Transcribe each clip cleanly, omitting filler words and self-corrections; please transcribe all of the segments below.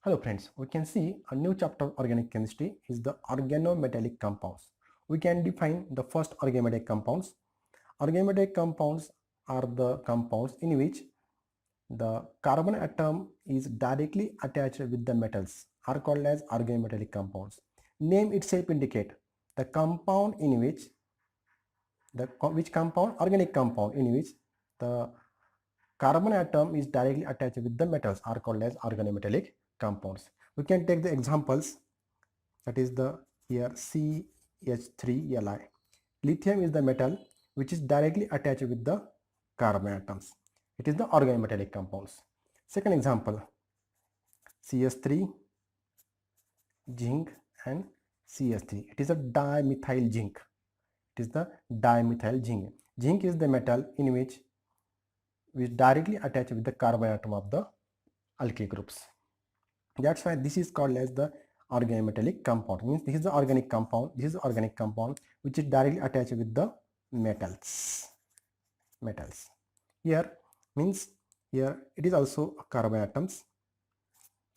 Hello friends, we can see a new chapter of organic chemistry is the organometallic compounds. We can define the first organometallic compounds. Organometallic compounds are the compounds in which the carbon atom is directly attached with the metals are called as organometallic compounds. Name itself indicate the compound in which organic compound in which the carbon atom is directly attached with the metals are called as organometallic compounds. We can take the examples, that is the here CH3Li. Lithium is the metal which is directly attached with the carbon atoms. It is the organometallic compounds. Second example, CS3, zinc and CS3. It is a dimethyl zinc. It is the dimethyl zinc. Zinc is the metal in which directly attached with the carbon atom of the alkyl groups. That's why this is called as the organometallic compound. Means this is the organic compound. This is the organic compound which is directly attached with the metals. Here means here it is also carbon atoms,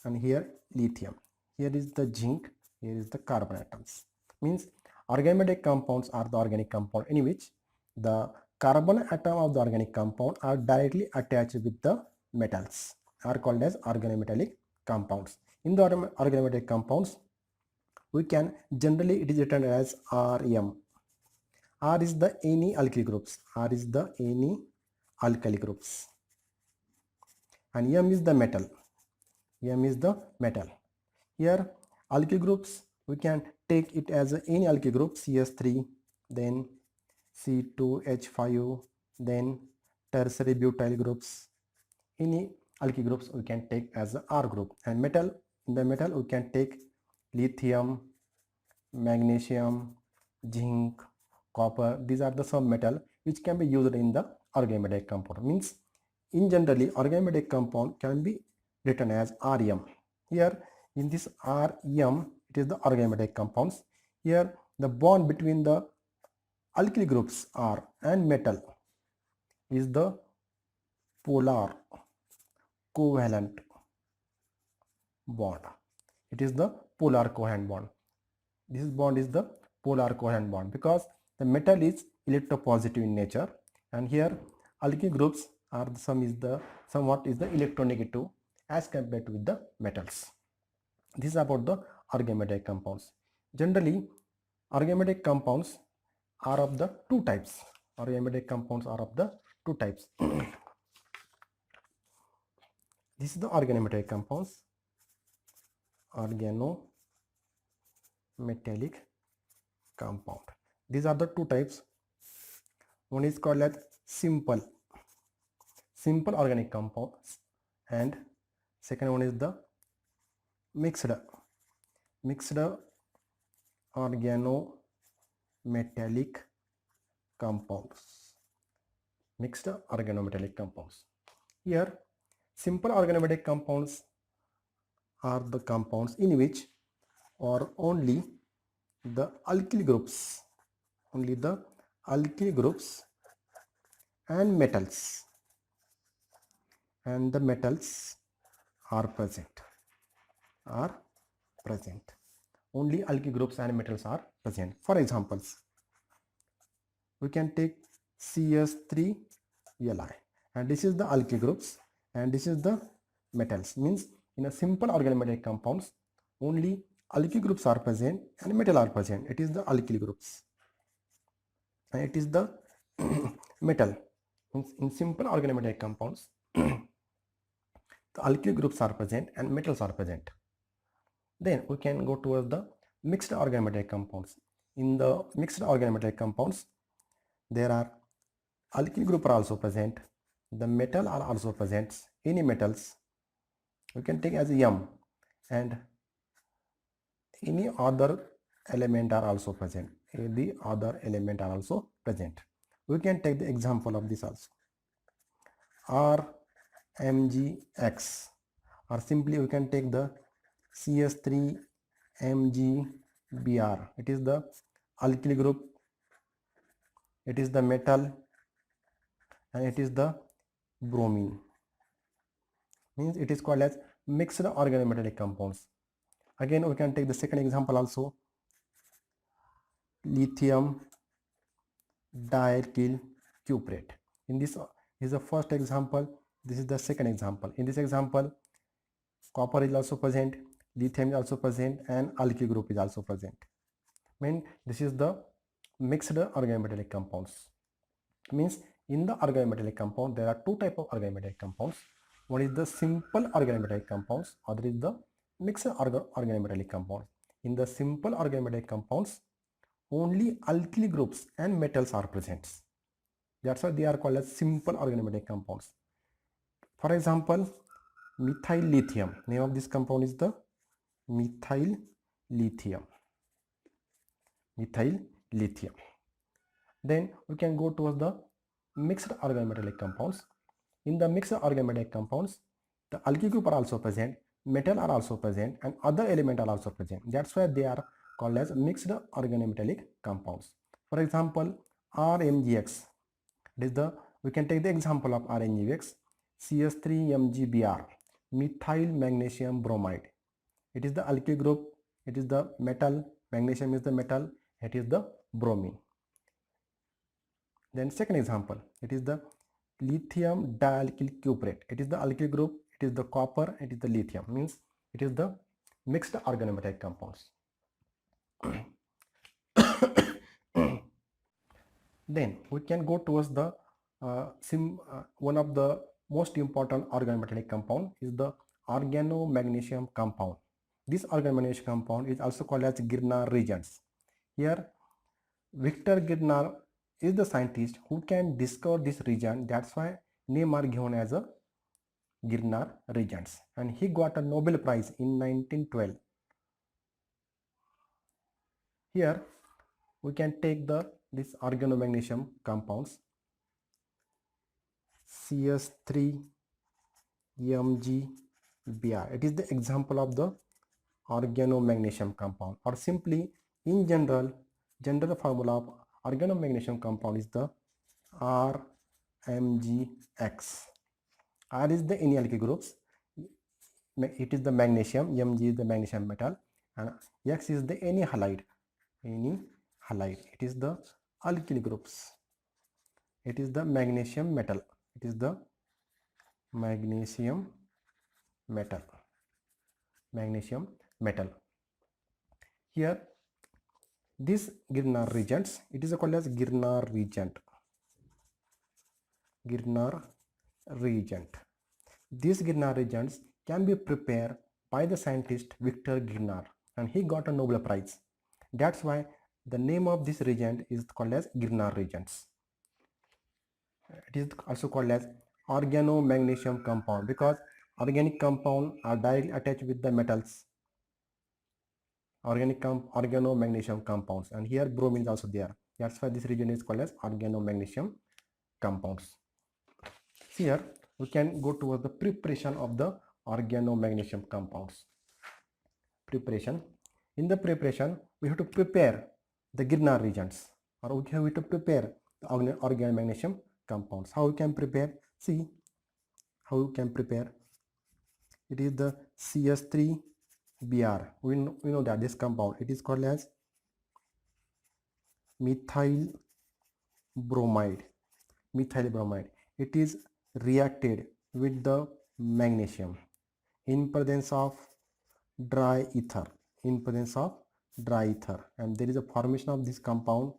and here lithium. Here is the zinc. Here is the carbon atoms. Means organometallic compounds are the organic compound in which the carbon atom of the organic compound are directly attached with the metals are called as organometallic compounds. In the organometallic compounds, we can generally it is written as Rm. R is the any alkyl groups. R is the any alkyl groups. And M is the metal. M is the metal. Here alkyl groups we can take it as any alkyl group CS3, then C2H5, then tertiary butyl groups. Any alkyl groups we can take as a R group. And metal, in the metal we can take lithium, magnesium, zinc, copper. These are the some metal which can be used in the organometallic compound. Means in generally organometallic compound can be written as Rm. Here in this Rm it is the organometallic compounds. Here the bond between the alkyl groups R and metal is the polar covalent bond. It is the polar covalent bond. This bond is the polar covalent bond because the metal is electropositive in nature, and here alkyl groups are somewhat is the electronegative as compared to the metals. This is about the organometallic compounds. Generally, organometallic compounds are of the two types. Organometallic compounds are of the two types. This is the organometallic compounds. Organometallic compound. These are the two types. One is called as simple organic compounds, and second one is the mixed organometallic compounds. Mixed organometallic compounds. Here simple organometallic compounds are the compounds in which or only the alkyl groups and metals are present. Only alkyl groups and metals are present. For examples, we can take CS3Li, and this is the alkyl groups and this is the metals. Means in a simple organometallic compounds only alkyl groups are present and metal are present. It is the alkyl groups and it is the metal. In simple organometallic compounds the alkyl groups are present and metals are present. Then we can go towards the mixed organometallic compounds. In the mixed organometallic compounds there are alkyl group are also present, the metal are also present. Any metals we can take as M, and any other element are also present. The other element are also present. We can take the example of this also. RMgX, or simply we can take the CS3MgBr. It is the alkyl group, it is the metal, and it is the bromine. Means it is called as mixed organometallic compounds. Again, we can take the second example also, lithium dialkyl cuprate. In this is the first example, this is the second example. In this example, copper is also present, lithium is also present, and alkyl group is also present. Mean this is the mixed organometallic compounds. Means in the organometallic compound there are two types of organometallic compounds. One is the simple organometallic compounds, other is the mixed organometallic compounds. In the simple organometallic compounds, only alkyl groups and metals are present. That's why they are called as simple organometallic compounds. For example, methyl lithium. Name of this compound is the methyl lithium. Methyl lithium. Then we can go towards the mixed organometallic compounds. In the mixed organometallic compounds, the alkyl group are also present, metal are also present, and other element are also present. That's why they are called as mixed organometallic compounds. For example, RMGX. We can take the example of RMGX, CS3MgBr, methyl magnesium bromide. It is the alkyl group, it is the metal, magnesium is the metal, it is the bromine. Then second example, it is the lithium dialkyl cuprate. It is the alkyl group, it is the copper, it is the lithium. Means it is the mixed organometallic compounds. Then we can go towards the one of the most important organometallic compound is the organomagnesium compound. This organomagnesium compound is also called as Grignard reagents. Here Victor Grignard is the scientist who can discover this reagent. That's why name are given as a Grignard reagents, and he got a Nobel Prize in 1912. Here we can take this organomagnesium compounds, CS3MgBr. It is the example of the organomagnesium compound, or simply in general formula of organomagnesium compound is the RMgX. R is the any alkyl groups, it is the magnesium, Mg is the magnesium metal, and X is the any halide. It is the alkyl groups. It is the magnesium metal. It is the magnesium metal. Magnesium metal. Here, this Grignard reagents, it is called as Grignard reagent. Grignard reagent. These Grignard reagents can be prepared by the scientist Victor Grignard, and he got a Nobel Prize. That's why the name of this reagent is called as Grignard reagents. It is also called as organomagnesium compound because organic compound are directly attached with the metals. Organomagnesium compounds, and here bromine is also there. That's why this region is called as organomagnesium compounds. Here we can go towards the preparation of the organomagnesium compounds. Preparation. In the preparation, we have to prepare the Grignard reagents, or we have to prepare the organomagnesium compounds. How we can prepare? See how we can prepare. It is the CS3Br. We know that this compound, it is called as methyl bromide. Methyl bromide. It is reacted with the magnesium in presence of dry ether. In presence of dry ether, and there is a formation of this compound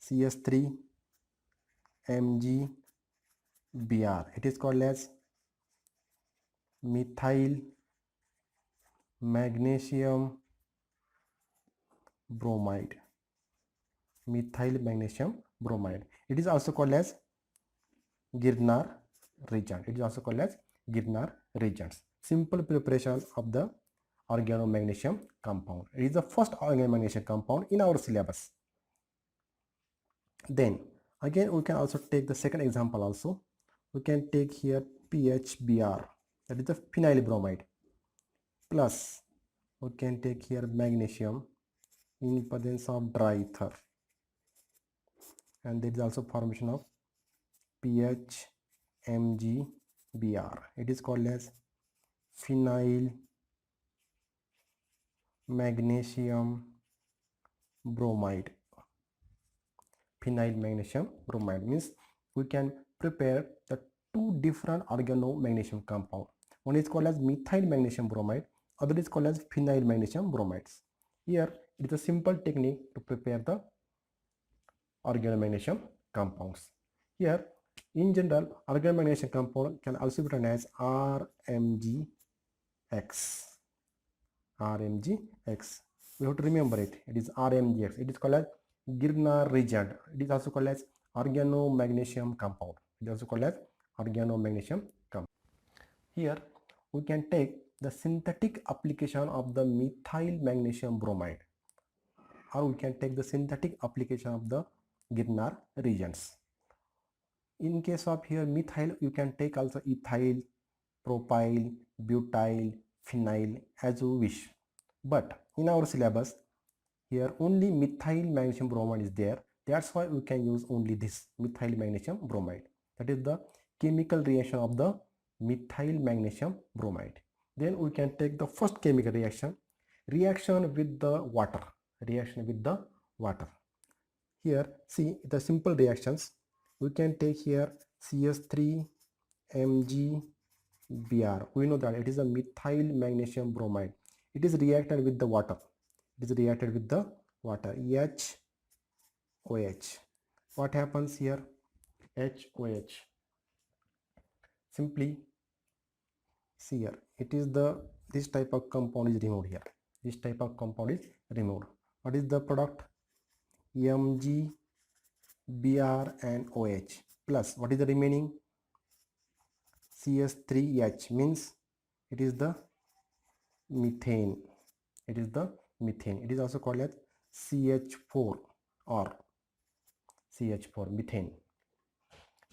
CS3MgBr. It is called as methyl magnesium bromide. Methyl magnesium bromide. It is also called as Grignard reagent. It is also called as Grignard reagents. Simple preparation of the organomagnesium compound. It is the first organomagnesium compound in our syllabus. Then again we can also take the second example also. We can take here PHBr, that is the phenyl bromide, plus we can take here magnesium in presence of dry ether, and there is also formation of PHMgBr. It is called as phenyl magnesium bromide. Phenyl magnesium bromide means we can prepare the two different organomagnesium compound. One is called as methyl magnesium bromide, other is called as phenyl magnesium bromides. Here it is a simple technique to prepare the organomagnesium compounds. Here in general, organomagnesium compound can also be written as RMgX. RMgX. We have to remember it. It is RMgX. It is called as Grignard reagent. It is also called as organomagnesium compound. It is also called as organomagnesium compound. Here we can take the synthetic application of the methyl magnesium bromide, or we can take the synthetic application of the Grignard reagents. In case of here methyl, you can take also ethyl, propyl, butyl, phenyl as you wish. But in our syllabus, here only methyl magnesium bromide is there. That's why we can use only this methyl magnesium bromide. That is the chemical reaction of the methyl magnesium bromide. Then we can take the first chemical reaction with the water. Reaction with the water. Here see the simple reactions. We can take here CS3 MgBr. We know that it is a methyl magnesium bromide. It is reacted with the water. It is reacted with the water. HOH. What happens here? HOH. Simply see here. It is this type of compound is removed here. This type of compound is removed. What is the product? MgBr and OH plus what is the remaining? CS3H means it is the methane. It is the methane. It is also called as CH4 or CH4 methane.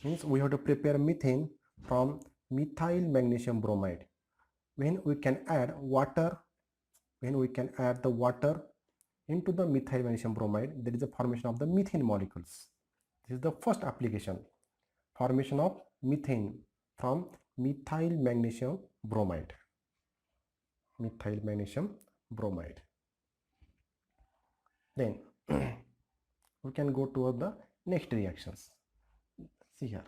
Means we have to prepare methane from methyl magnesium bromide. When we can add water, the water into the methyl magnesium bromide, there is a formation of the methane molecules. This is the first application, formation of methane from methyl magnesium bromide. Methyl magnesium bromide. Then we can go toward the next reactions. See here.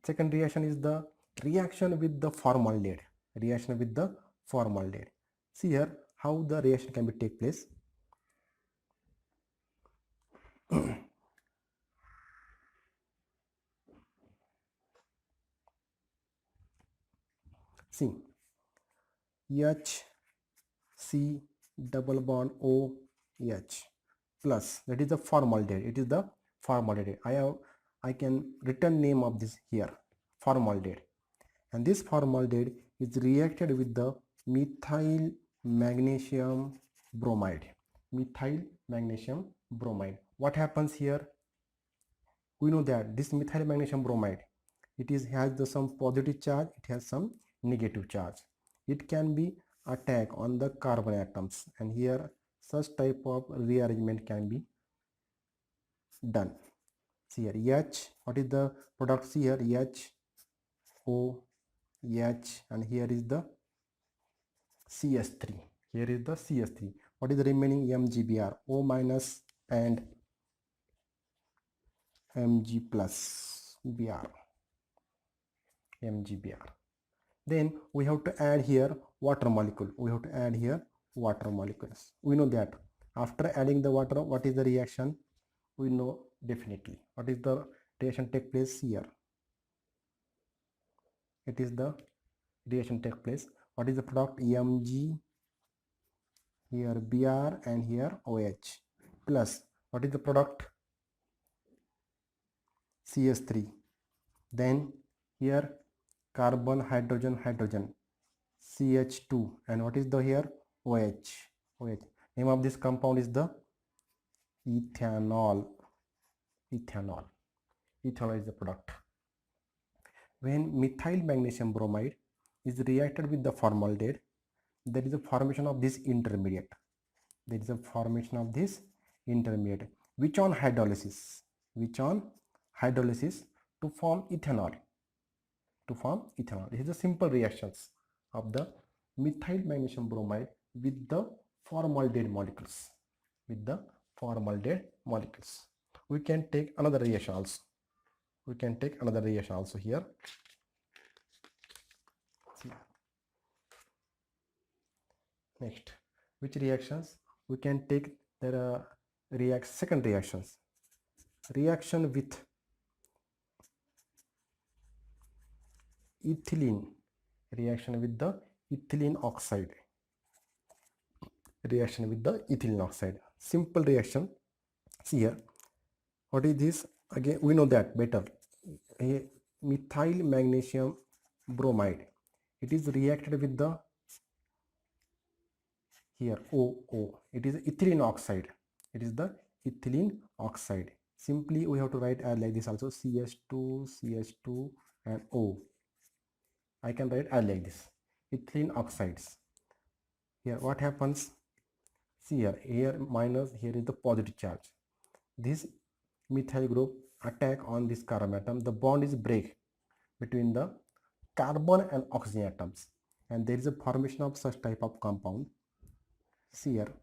Second reaction is the reaction with the formaldehyde. Reaction with the formaldehyde. See here how the reaction can be take place. See, HC double bond OH plus, that is the formaldehyde. It is the formaldehyde. I can written name of this here, formaldehyde, and this formaldehyde is reacted with the methyl magnesium bromide. Methyl magnesium bromide. What happens here? We know that this methyl magnesium bromide, it has some positive charge, it has some negative charge. It can be attack on the carbon atoms, and here such type of rearrangement can be done. See here H, what is the product? See here H, O, H, and here is the CS3. Here is the CS3. What is the remaining? MgBr, O minus and Mg plus Br, MgBr. Then we have to add here water molecule. We have to add here water molecules. We know that after adding the water, what is the reaction? We know definitely. What is the reaction take place here? It is the reaction take place. What is the product? Mg, here Br, and here OH plus what is the product? CS3. Then here carbon, hydrogen, hydrogen, CH2, and what is the here? OH. Name of this compound is the ethanol. Ethanol is the product. When methyl magnesium bromide is reacted with the formaldehyde, there is a formation of this intermediate. Which on hydrolysis to form ethanol. This is the simple reactions. of the methyl magnesium bromide with the formaldehyde molecules. With the formaldehyde molecules. We can take another reaction also. We can take another reaction also here. See. Next, which reactions we can take? There are second reactions. Reaction with ethylene. Reaction with the ethylene oxide. Reaction with the ethylene oxide. Simple reaction. See here. What is this? Again, we know that better. A methyl magnesium bromide. It is reacted with the here OO. It is ethylene oxide. It is the ethylene oxide. Simply we have to write like this also, CH2 and O. I can write like this, ethylene oxides. Here what happens? See here minus, here is the positive charge. This methyl group attack on this carbon atom. The bond is break between the carbon and oxygen atoms, and there is a formation of such type of compound. See here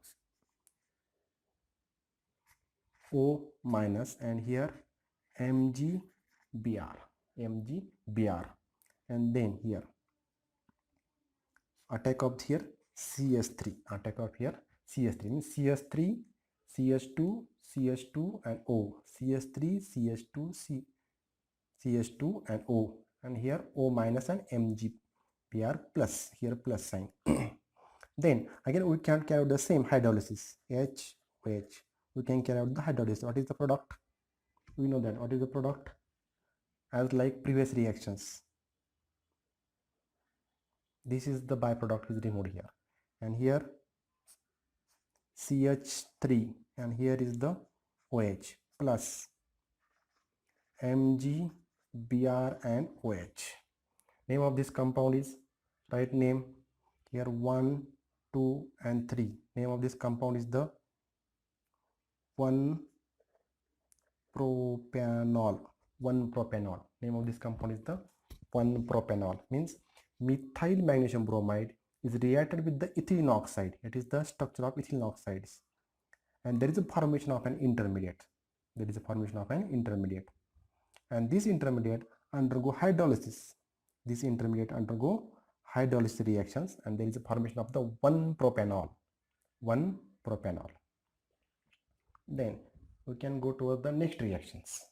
O minus, and here MgBr, and then here attack of here CS3, attack of here CS3 means CS3, CH2 and O, CS3, CH2, CH2 and O, and here O minus and MgBr plus, here plus sign. Then again we can carry out the same hydrolysis, HOH. We can carry out the hydrolysis. What is the product? We know that. What is the product? As like previous reactions, this is the byproduct is removed here, and here CH3, and here is the OH plus MgBr and OH. Name of this compound is, right name here 1, 2 and 3. Name of this compound is the 1-propanol. 1-propanol. Name of this compound is the 1-propanol. Means methyl magnesium bromide is reacted with the ethylene oxide. It is the structure of ethylene oxides, and there is a formation of an intermediate. There is a formation of an intermediate, and this intermediate undergo hydrolysis. This intermediate undergo hydrolysis reactions, and there is a formation of the 1-propanol. 1-propanol. Then we can go towards the next reactions.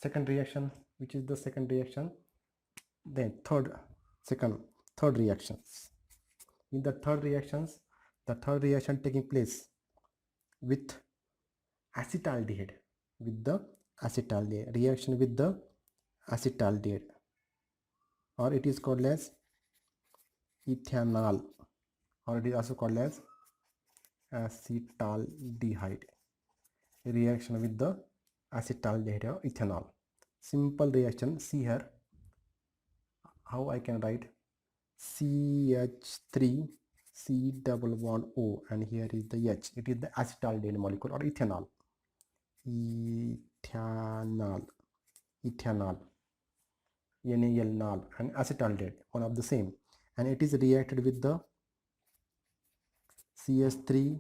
Second reaction, which is the second reaction. Then third reactions. In the third reactions, the third reaction taking place with acetaldehyde, with the acetaldehyde, reaction with the acetaldehyde, or it is called as ethanol, or it is also called as acetaldehyde. Reaction with the acetaldehyde or ethanol. Simple reaction. See here how I can write CH3 C double bond O, and here is the H. It is the acetaldehyde molecule or ethanol. Ethanol, NaL, and acetaldehyde, one of the same, and it is reacted with the CH3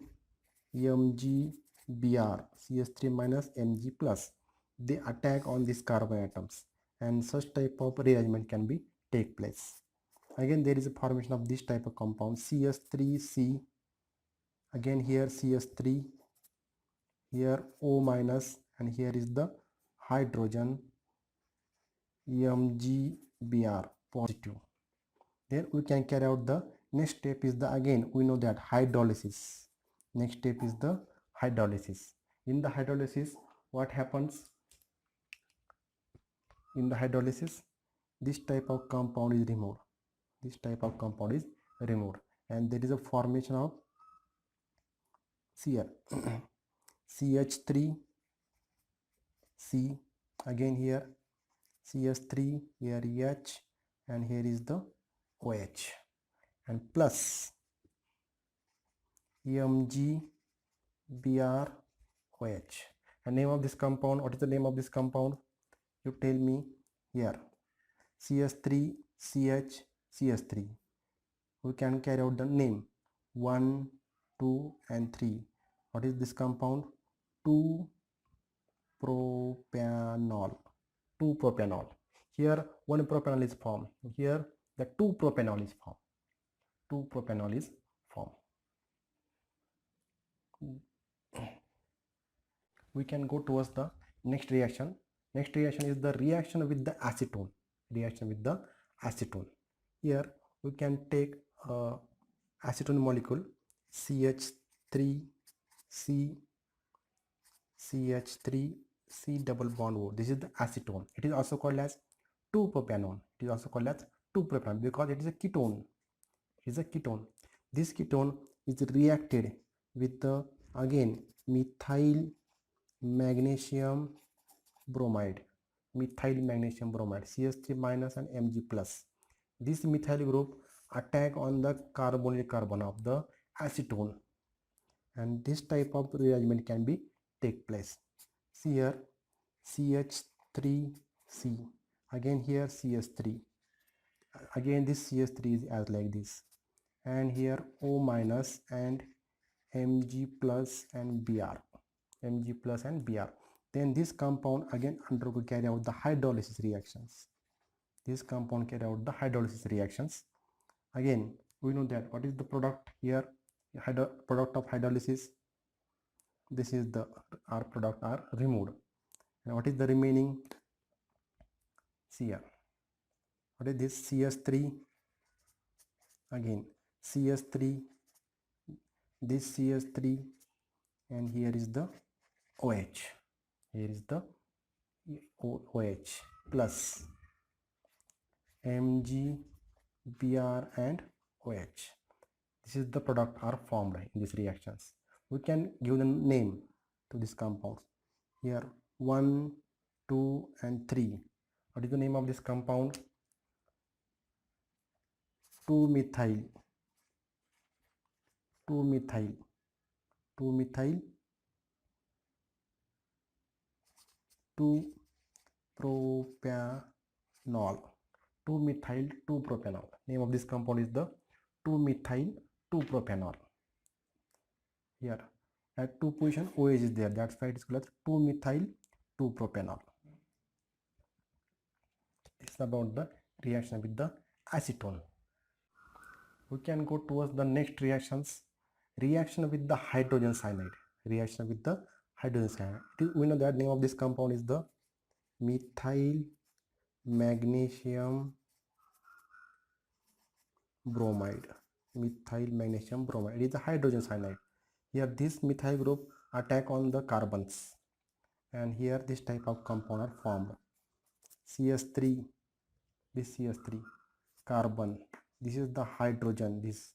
MgBr, CH3 minus Mg plus. They attack on these carbon atoms, and such type of rearrangement can be take place. Again there is a formation of this type of compound, CH3C, again here CH3, here O minus, and here is the hydrogen MgBr positive. Then we can carry out the next step is the, again we know that hydrolysis. Next step is the hydrolysis. In the hydrolysis, what happens? In the hydrolysis, this type of compound is removed. This type of compound is removed, and there is a formation of here CH3 C, again here CH3, here H, and here is the OH, and plus MgBr OH. And name of this compound, what is the name of this compound? You tell me here. CH3 CH CH3. We can carry out the name 1, 2 and 3. What is this compound? 2-propanol. 2-propanol. Here 1-propanol is formed. Here the 2-propanol is formed. 2-propanol is formed. We can go towards the next reaction. Next reaction is the reaction with the acetone. Reaction with the acetone. Here we can take acetone molecule CH3C CH3C double bond O. This is the acetone. It is also called as 2-propanol. It is also called as 2-propanol because it is a ketone. It is a ketone. This ketone is reacted with the again methyl magnesium bromide. Methyl magnesium bromide, CH3 minus and Mg plus. This methyl group attack on the carbonyl carbon of the acetone, and this type of rearrangement can be take place. See here CH3C, again here CH3, again this CH3 is as like this, and here O minus and Mg plus and Br, Mg plus and Br. Then this compound again undergo carry out the hydrolysis reactions. This compound carry out the hydrolysis reactions. Again we know that what is the product here, product of hydrolysis. This is the our product are removed, and what is the remaining? See here, what is this? CH3, again CH3, this CH3, and here is the OH. Here is the OH plus Mg, Br and OH. This is the product are formed in these reactions. We can give the name to these compounds. Here 1, 2 and 3. What is the name of this compound? 2-methyl 2-propanol. 2-methyl 2-propanol. Name of this compound is the 2-methyl 2-propanol. Here at 2 position OH is there, that's why it is called 2-methyl 2-propanol. This is about the reaction with the acetone. We can go towards the next reactions. Reaction with the hydrogen cyanide. Reaction with the hydrogen cyanide. We know that name of this compound is the methyl magnesium bromide. Methyl magnesium bromide. It is the hydrogen cyanide. Here this methyl group attack on the carbons, and here this type of compound are formed. CH3, this CH3 carbon, this is the hydrogen, this,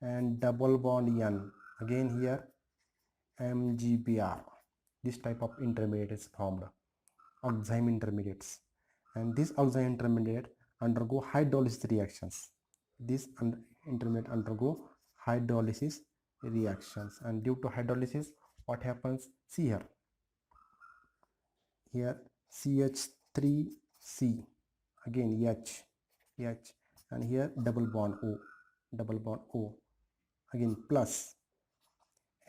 and double bond N, again here MgBr. This type of intermediate is formed, oxime intermediates, and this oxime intermediate undergo hydrolysis reactions. This intermediate undergo hydrolysis reactions, and due to hydrolysis what happens? See here, here CH3C, again H, and here double bond O, again plus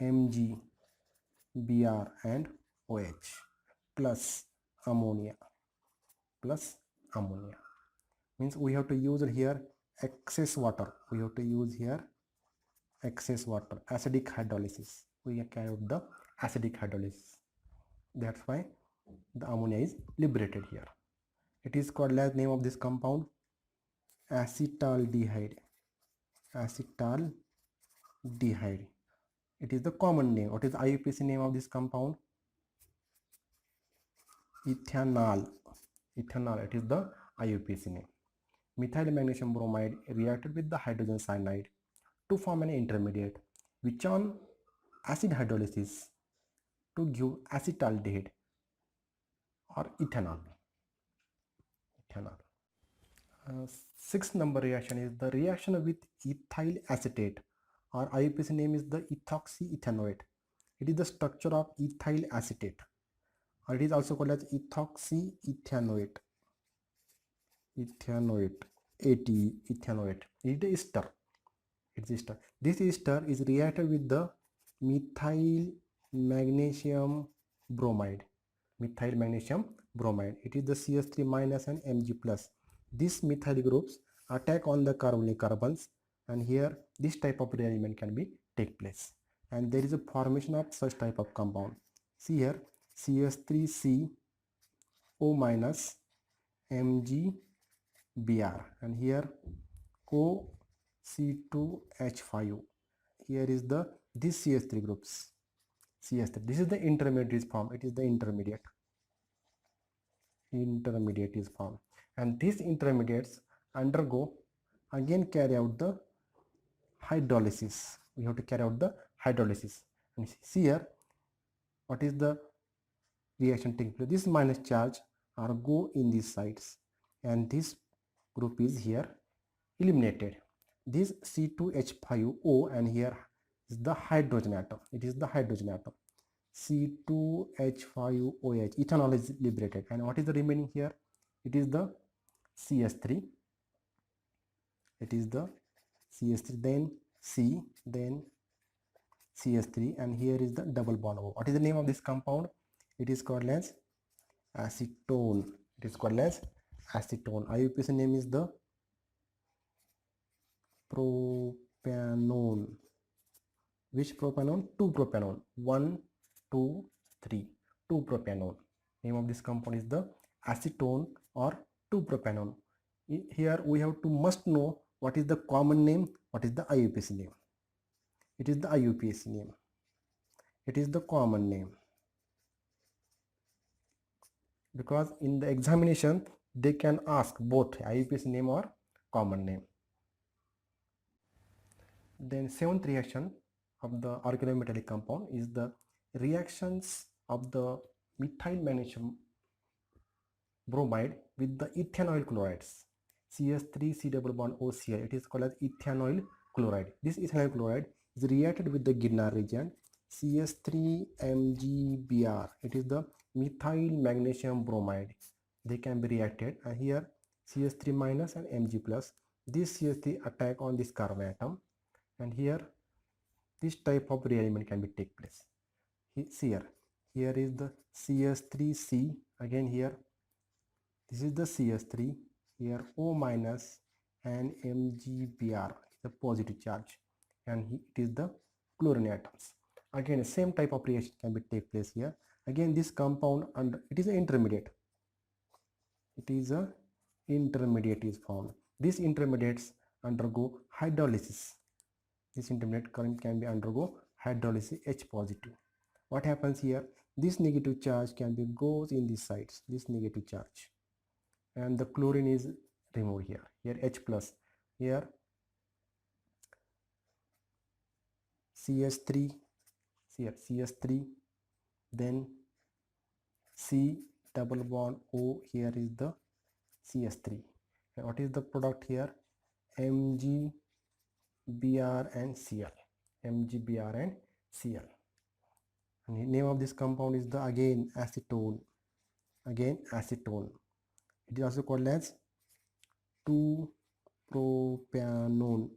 Mg, Br and OH plus ammonia, means we have to use here excess water. We have to use here excess water, acidic hydrolysis. We carry out the acidic hydrolysis. That's why the ammonia is liberated here. It is called as name of this compound acetaldehyde. It is the common name. What is the IUPAC name of this compound? Ethanol. It is the IUPAC name. Methyl magnesium bromide reacted with the hydrogen cyanide to form an intermediate which on acid hydrolysis to give acetaldehyde or ethanol. Sixth number reaction is the reaction with ethyl acetate, or IUPAC name is the ethoxyethanoate. It is the structure of ethyl acetate, or it is also called as ethoxyethanoate. ethanoate. It is ester. It's ester. This ester is reacted with the methyl magnesium bromide. Methyl magnesium bromide. It is the CH3 minus and Mg plus. These methyl groups attack on the carbonyl carbons, and here this type of rearrangement can be take place, and there is a formation of such type of compound. See here, CH3C O minus MgBr, and here CO C2H5. Here is the this CH3 groups. CH3. This is the intermediate form. It is the intermediate is formed, and these intermediates undergo again carry out the hydrolysis. We have to carry out the hydrolysis, and see here what is the reaction taking place. This minus charge are go in these sides, and this group is here eliminated. This C2H5O, and here is the hydrogen atom. It is the hydrogen atom. C2H5OH, ethanol is liberated, and what is the remaining here? It is the CS3. It is the CS3, then C, then CS3, and here is the double bond O. What is the name of this compound? It is called as acetone. It is called as acetone. IUPAC name is the propanone. Which propanone? 2-propanone. 1, 2, 3. 2-propanone. Name of this compound is the acetone or 2-propanone. Here we have to must know what is the common name, what is the IUPAC name. It is the IUPAC name. It is the common name, because in the examination they can ask both IUPAC name or common name. Then seventh reaction of the organometallic compound is the reactions of the methyl magnesium bromide with the ethanoyl chlorides. CH3C double bond OCl. It is called as ethanoyl chloride. This ethanoyl chloride is reacted with the Grignard reagent CH3MgBr. It is the methyl magnesium bromide. They can be reacted, and here CH3 minus and Mg plus. This CH3 attack on this carbon atom, and here this type of rearrangement can be take place. See here is the CH3C, again here this is the CH3, here O minus and MgBr is a positive charge, and it is the chlorine atoms. Again same type of reaction can be take place here. Again this compound, and it is an intermediate. It is a intermediate is formed. These intermediates undergo hydrolysis. This intermediate current can be undergo hydrolysis H positive. What happens here? This negative charge can be goes in these sides. This negative charge, and the chlorine is removed here. Here H plus. Here CH3. Here CH3. Then C double bond O. Here is the CH3. And what is the product here? Mg Br and Cl. MgBr and Cl. And the name of this compound is the again acetone. Again acetone. It is also called as 2-propanone.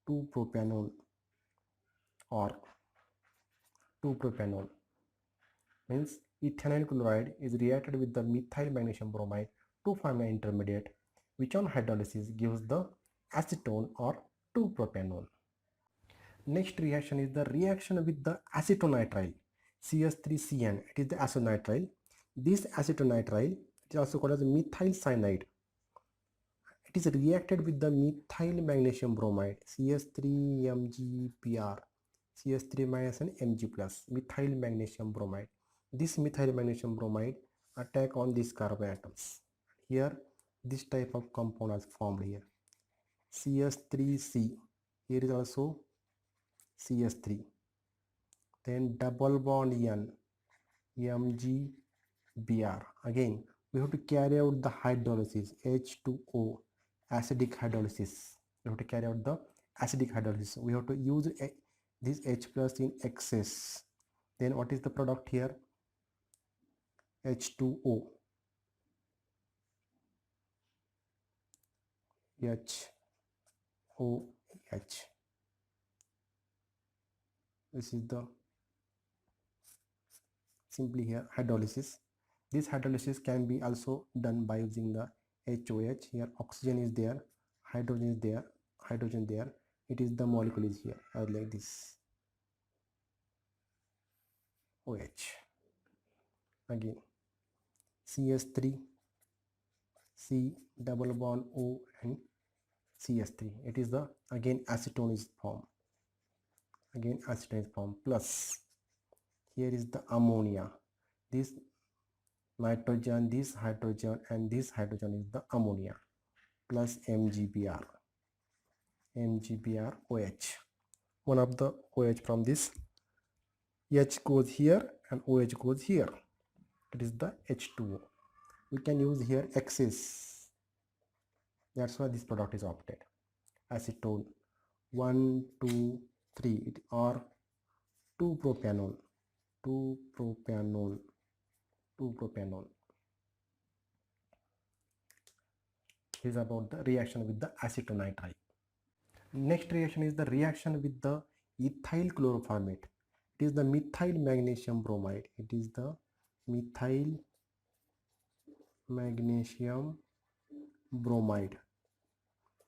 2-propanone or 2-propanone means ethanoyl chloride is reacted with the methyl magnesium bromide to form an intermediate, which on hydrolysis gives the acetone or 2-propanone. Next reaction is the reaction with the acetonitrile, CH3CN. It is the acetonitrile. This acetonitrile is also called as methyl cyanide. It is reacted with the methyl magnesium bromide, CH3MgBr, CH3 minus and Mg plus, methyl magnesium bromide. This methyl magnesium bromide attack on these carbon atoms. Here this type of compound is formed here. CH3C. Here is also CH3. Then double bond N, MgBr. Again we have to carry out the hydrolysis H2O, acidic hydrolysis. We have to carry out the acidic hydrolysis. We have to use this H plus in excess. Then what is the product here? H2O. HOH. This is the simply here hydrolysis. This hydrolysis can be also done by using the HOH. Here oxygen is there, hydrogen is there, hydrogen there. It is the molecule is here like this. OH. Again CS3, C double bond O and CS3. It is the again acetone is formed. Again acetone is formed. Plus here is the ammonia. This nitrogen, this hydrogen, and this hydrogen is the ammonia. Plus MgBr. MgBr OH. One of the OH from this H goes here and OH goes here. It is the H2O. We can use here excess. That's why this product is opted. Acetone 1, 2, 3 or 2-propanol. 2-propanol. 2-propanol. This is about the reaction with the acetonitrile. Next reaction is the reaction with the ethyl chloroformate. It is the methyl magnesium bromide. It is the methyl magnesium bromide.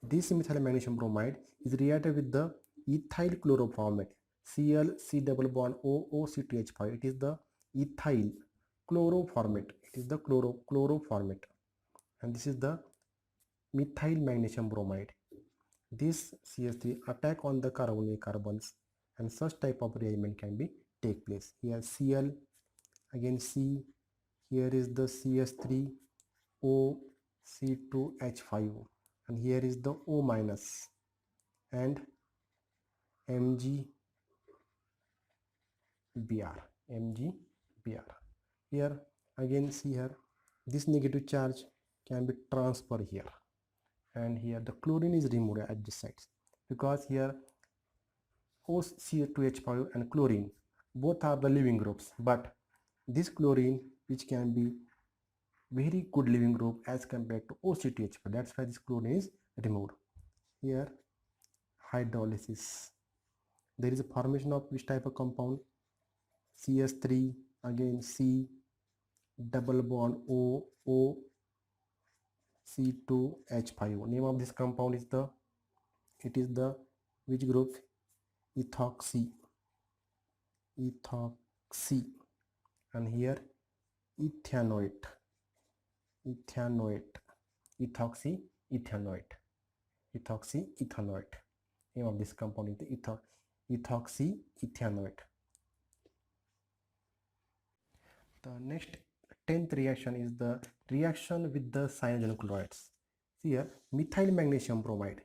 This methyl magnesium bromide is reacted with the ethyl chloroformate. Cl C double bond O O C2H5. It is the ethyl chloroformate. It is the chloroformate, and this is the methyl magnesium bromide. This CS3 attack on the carbons, and such type of rearrangement can be take place. Here Cl, again C. Here is the CS3 O C2H5, and here is the O minus and MgBr. Here again see here this negative charge can be transferred here, and here the chlorine is removed at this sides, because here OCl2H5 and chlorine both are the living groups, but this chlorine which can be very good living group as compared to OCl2H5, that's why this chlorine is removed. Here hydrolysis, there is a formation of which type of compound? CS3, again C double bond O O C2H5. Name of this compound is the, it is the which group? Ethoxy, and here ethanoate, ethoxyethanoate. Name of this compound is the ethoxyethanoate. The next 10th reaction is the reaction with the cyanogen chlorides. See here methyl magnesium bromide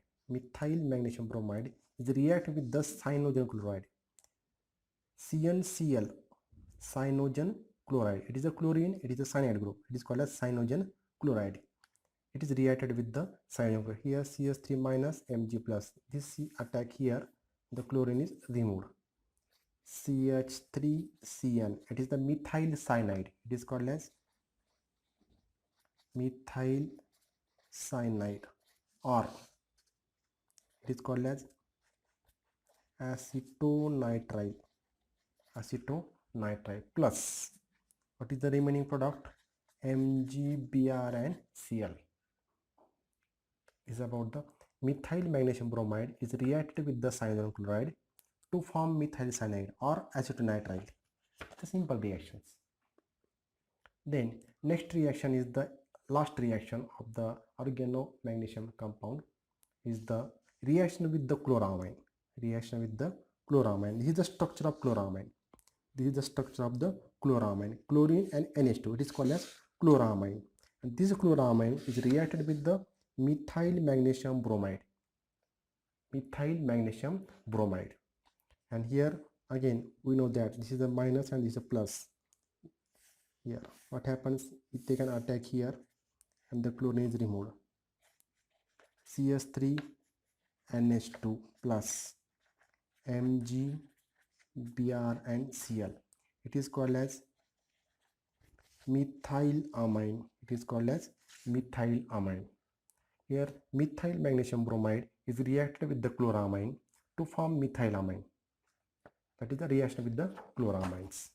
is react with the cyanogen chloride. CnCl, cyanogen chloride. It is a chlorine, it is a cyanide group. It is called as cyanogen chloride. It is reacted with the cyanogen chloride. Here CS3 minus Mg plus. This C attack here, the chlorine is removed. CH3Cn. It is the methyl cyanide. It is called as methyl cyanide, or it is called as acetonitrile. Plus what is the remaining product? MgBr and Cl. Is about the methyl magnesium bromide is reacted with the cyanogen chloride to form methyl cyanide or acetonitrile. The simple reactions. Then next reaction is the last reaction of the organomagnesium compound, is the reaction with the chloramine. This is the structure of chloramine. Chlorine and NH2. It is called as chloramine. And this chloramine is reacted with the methyl magnesium bromide. And here again we know that this is a minus and this is a plus. Here what happens? If they can attack here and the chlorine is removed. CS3 NH2 plus MgBr and Cl. It is called as methylamine. Here methyl magnesium bromide is reacted with the chloramine to form methylamine. That is the reaction with the chloramines.